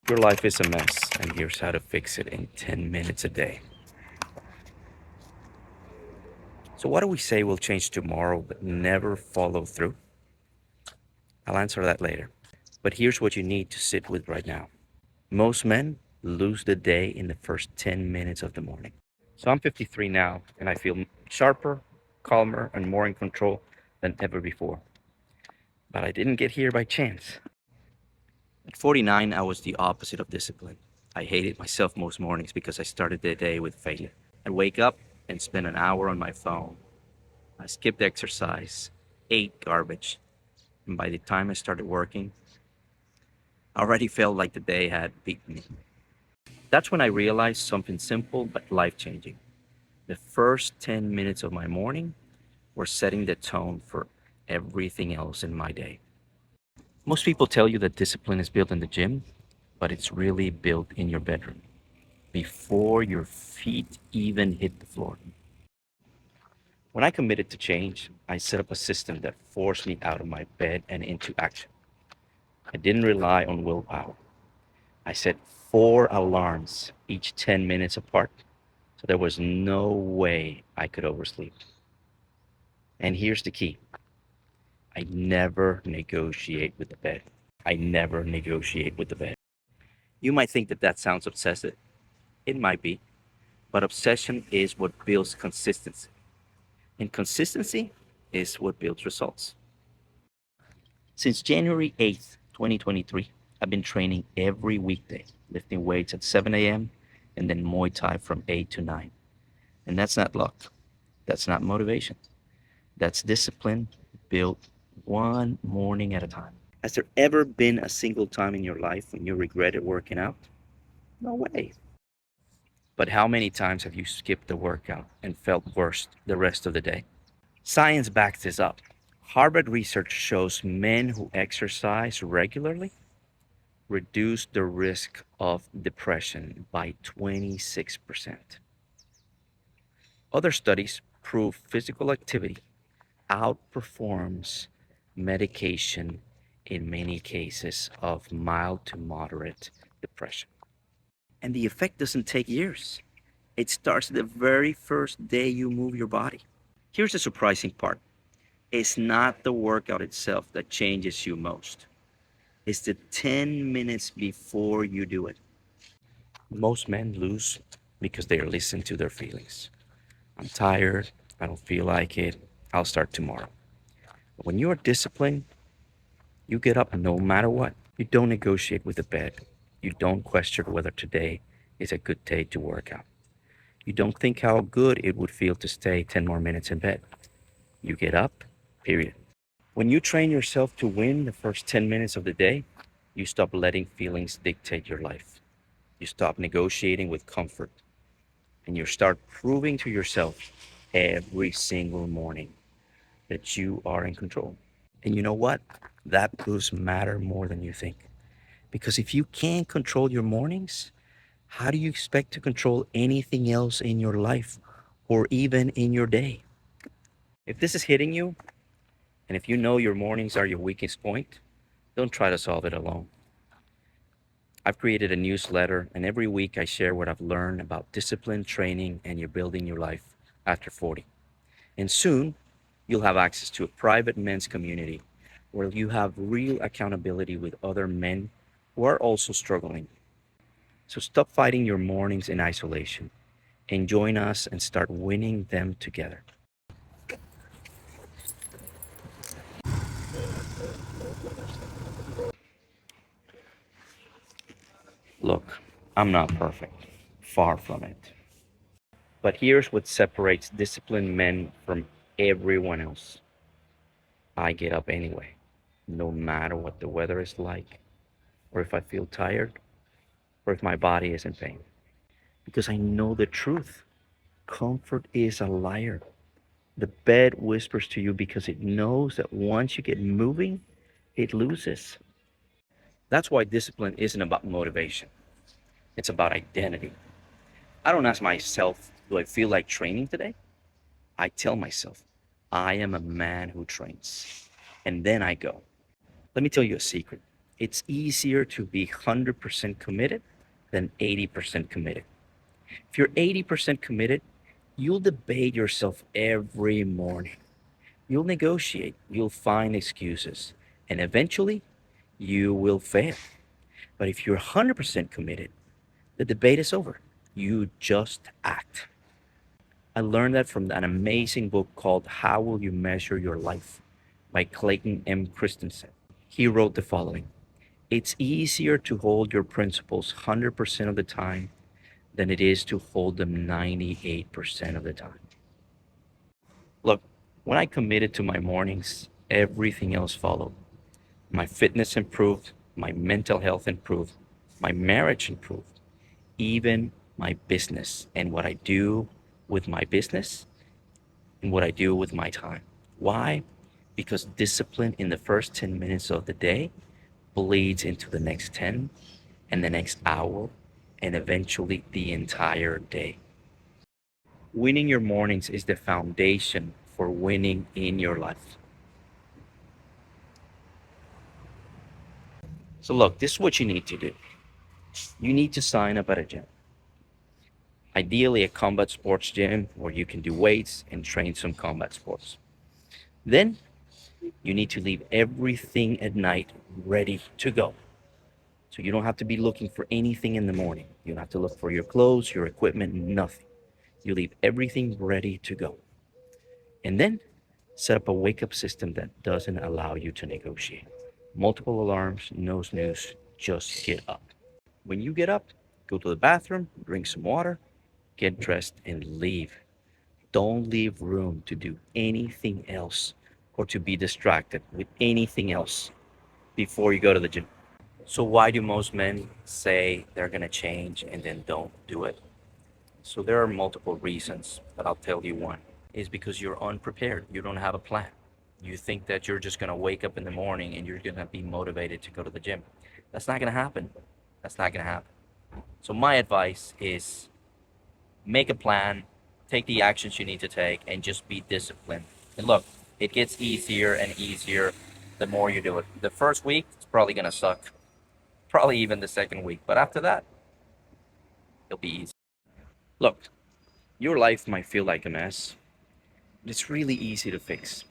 Your life is a mess, and here's how to fix it in 10 minutes a day. So, what do we say will change tomorrow but never follow through? I'll answer that later. But here's what you need to sit with right now. Most men lose the day in the first 10 minutes of the morning. So, I'm 53 now, and I feel sharper, calmer, and more in control than ever before. But I didn't get here by chance. At 49, I was the opposite of discipline. I hated myself most mornings because I started the day with failure. I'd wake up and spend an hour on my phone. I skipped exercise, ate garbage, and by the time I started working, I already felt like the day had beaten me. That's when I realized something simple but life changing. The first 10 minutes of my morning were setting the tone for everything else in my day. Most people tell you that discipline is built in the gym, but it's really built in your bedroom before your feet even hit the floor. When I committed to change, I set up a system that forced me out of my bed and into action. I didn't rely on willpower. I set 4 alarms, each 10 minutes apart, so there was no way I could oversleep. And here's the key: I never negotiate with the bed. I never negotiate with the bed. You might think that that sounds obsessive. It might be, but obsession is what builds consistency. And consistency is what builds results. Since January 8th, 2023, I've been training every weekday, lifting weights at 7 a.m. and then Muay Thai from 8 to 9. And that's not luck. That's not motivation. That's discipline built one morning at a time. Has there ever been a single time in your life when you regretted working out? No way. But how many times have you skipped the workout and felt worse the rest of the day? Science backs this up. Harvard research shows men who exercise regularly reduce the risk of depression by 26%. Other studies prove physical activity outperforms medication in many cases of mild to moderate depression. And the effect doesn't take years. It starts the very first day you move your body. Here's the surprising part: it's not the workout itself that changes you most, it's the 10 minutes before you do it. Most men lose because they listen to their feelings. I'm tired, I don't feel like it, I'll start tomorrow. But when you are disciplined, you get up no matter what. You don't negotiate with the bed. You don't question whether today is a good day to work out. You don't think how good it would feel to stay 10 more minutes in bed. You get up, period. When you train yourself to win the first 10 minutes of the day, you stop letting feelings dictate your life. You stop negotiating with comfort, and you start proving to yourself every single morning that you are in control. And you know what? That boost matter more than you think. Because if you can't control your mornings, how do you expect to control anything else in your life or even in your day? If this is hitting you, and if you know your mornings are your weakest point, don't try to solve it alone. I've created a newsletter, and every week I share what I've learned about discipline, training, and you're building your life after 40. And soon, you'll have access to a private men's community where you have real accountability with other men who are also struggling. So stop fighting your mornings in isolation and join us and start winning them together. Look, I'm not perfect, far from it. But here's what separates disciplined men from everyone else: I get up anyway, no matter what the weather is like, or if I feel tired, or if my body is in pain. Because I know the truth. Comfort is a liar. The bed whispers to you because it knows that once you get moving, it loses. That's why discipline isn't about motivation, it's about identity. I don't ask myself, do I feel like training today? I tell myself, I am a man who trains. And then I go. Let me tell you a secret. It's easier to be 100% committed than 80% committed. If you're 80% committed, you'll debate yourself every morning. You'll negotiate, you'll find excuses, and eventually you will fail. But if you're 100% committed, the debate is over. You just act. I learned that from an amazing book called How Will You Measure Your Life by Clayton M. Christensen. He wrote the following: it's easier to hold your principles 100% of the time than it is to hold them 98% of the time. Look, when I committed to my mornings, everything else followed. My fitness improved, my mental health improved, my marriage improved, even my business and what I do with my business and what I do with my time. Why? Because discipline in the first 10 minutes of the day bleeds into the next 10 and the next hour and eventually the entire day. Winning your mornings is the foundation for winning in your life. So, look, this is what you need to do. You need to sign up at a gym, ideally a combat sports gym where you can do weights and train some combat sports. Then you need to leave everything at night ready to go. So you don't have to be looking for anything in the morning. You don't have to look for your clothes, your equipment, nothing. You leave everything ready to go. And then set up a wake up system that doesn't allow you to negotiate. Multiple alarms, no snooze, just get up. When you get up, go to the bathroom, drink some water, get dressed, and leave. Don't leave room to do anything else or to be distracted with anything else before you go to the gym. So, why do most men say they're going to change and then don't do it? So, there are multiple reasons, but I'll tell you one is because you're unprepared. You don't have a plan. You think that you're just going to wake up in the morning and you're going to be motivated to go to the gym. That's not going to happen. That's not going to happen. So, my advice is make a plan, take the actions you need to take, and just be disciplined. And look, it gets easier and easier the more you do it. The first week, it's probably going to suck, probably even the second week, but after that, it'll be easy. Look, your life might feel like a mess, but it's really easy to fix.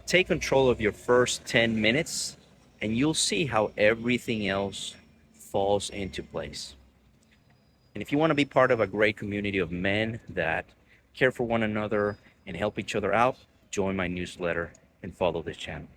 Take control of your first 10 minutes, and you'll see how everything else falls into place. And if you want to be part of a great community of men that care for one another and help each other out, join my newsletter and follow this channel.